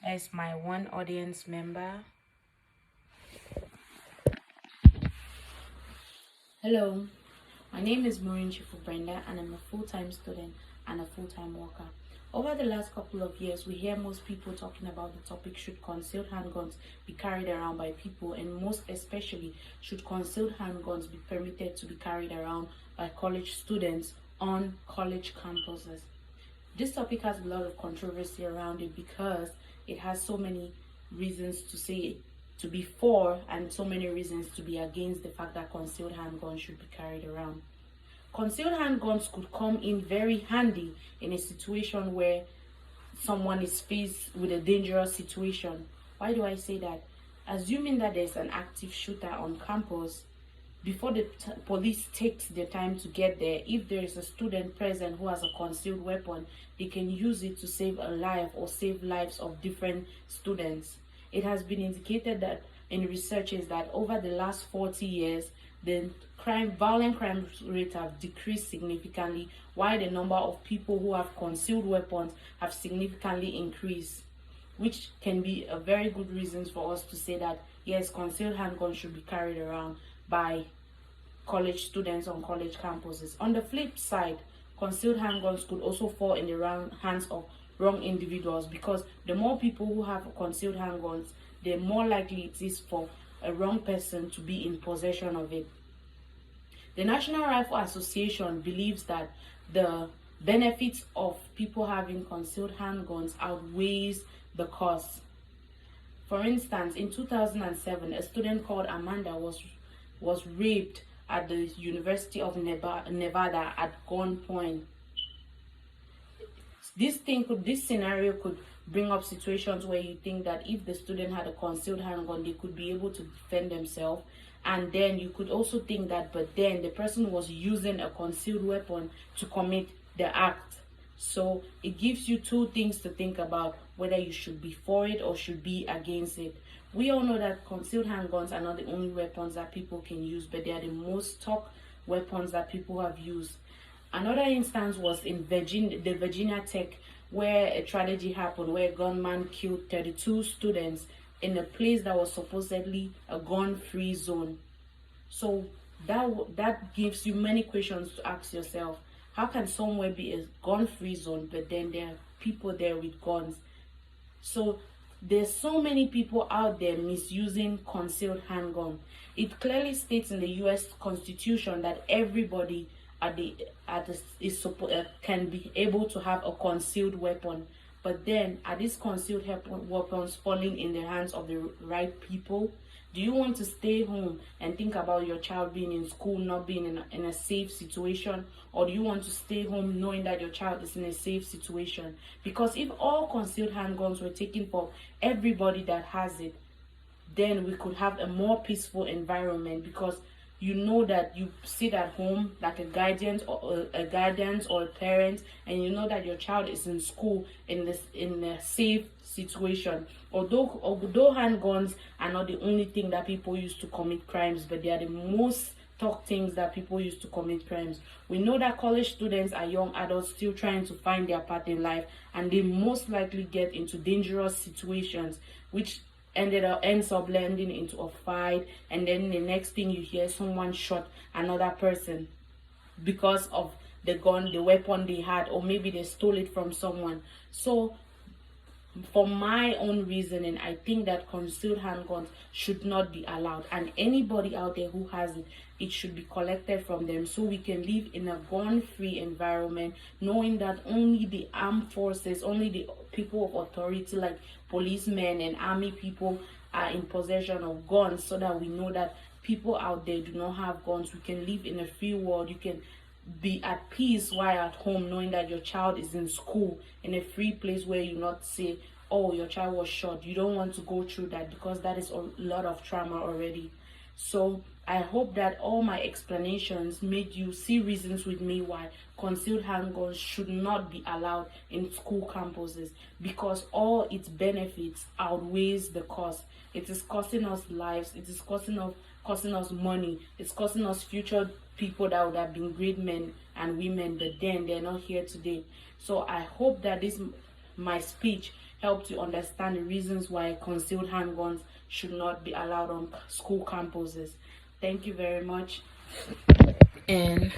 as my one audience member. Hello, my name is Maureen Chifu Brenda, and I'm a full-time student and a full-time worker. Over the last couple of years, we hear most people talking about the topic: should concealed handguns be carried around by people, and most especially, should concealed handguns be permitted to be carried around by college students on college campuses? This topic has a lot of controversy around it because it has so many reasons to say to be for and so many reasons to be against the fact that concealed handguns should be carried around. Concealed handguns could come in very handy in a situation where someone is faced with a dangerous situation. Why do I say that? Assuming that there's an active shooter on campus, before the police takes the time to get there, if there is a student present who has a concealed weapon, they can use it to save a life or save lives of different students. It has been indicated that in researches that over the last 40 years, the violent crime rate have decreased significantly, while the number of people who have concealed weapons have significantly increased, which can be a very good reason for us to say that yes, concealed handguns should be carried around by college students on college campuses. On the flip side, concealed handguns could also fall in the hands of wrong individuals, because the more people who have concealed handguns, the more likely it is for a wrong person to be in possession of it. The National Rifle Association believes that the benefits of people having concealed handguns outweighs the cost. For instance, in 2007, a student called Amanda was raped at the University of Nevada at gunpoint. This scenario could bring up situations where you think that if the student had a concealed handgun, they could be able to defend themselves. And then you could also think that, but then the person was using a concealed weapon to commit the act. So it gives you two things to think about, whether you should be for it or should be against it. We all know that concealed handguns are not the only weapons that people can use, but they are the most talked weapons that people have used. Another instance was in the Virginia Tech, where a tragedy happened where a gunman killed 32 students in a place that was supposedly a gun-free zone. So that gives you many questions to ask yourself. How can somewhere be a gun-free zone, but then there are people there with guns? So there's so many people out there misusing concealed handgun. It clearly states in the U.S. Constitution that everybody can be able to have a concealed weapon. But then, are these concealed weapons falling in the hands of the right people? Do you want to stay home and think about your child being in school, not being in a safe situation? Or do you want to stay home knowing that your child is in a safe situation? Because if all concealed handguns were taken for everybody that has it, then we could have a more peaceful environment, because you know that you sit at home like a guardian or a parent, and you know that your child is in school in a safe situation. Although handguns are not the only thing that people use to commit crimes, but they are the most talked things that people use to commit crimes. We know that college students are young adults still trying to find their path in life, and they most likely get into dangerous situations, which ends up landing into a fight, and then the next thing you hear, someone shot another person because of the weapon they had, or maybe they stole it from someone. So for my own reasoning, I think that concealed handguns should not be allowed, and anybody out there who has it, it should be collected from them, so we can live in a gun-free environment, knowing that only the armed forces, only the people of authority like policemen and army people are in possession of guns, so that we know that people out there do not have guns. We can live in a free world. You can be at peace while at home, knowing that your child is in school in a free place where you not say, oh, your child was shot. You don't want to go through that, because that is a lot of trauma already. So I hope that all my explanations made you see reasons with me why concealed handguns should not be allowed in school campuses, because all its benefits outweighs the cost. It is costing us lives. It is costing us money. It's costing us future people that would have been great men and women, but then they're not here today. So I hope that my speech helped you understand the reasons why concealed handguns should not be allowed on school campuses. Thank you very much. And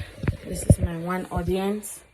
this is my one audience.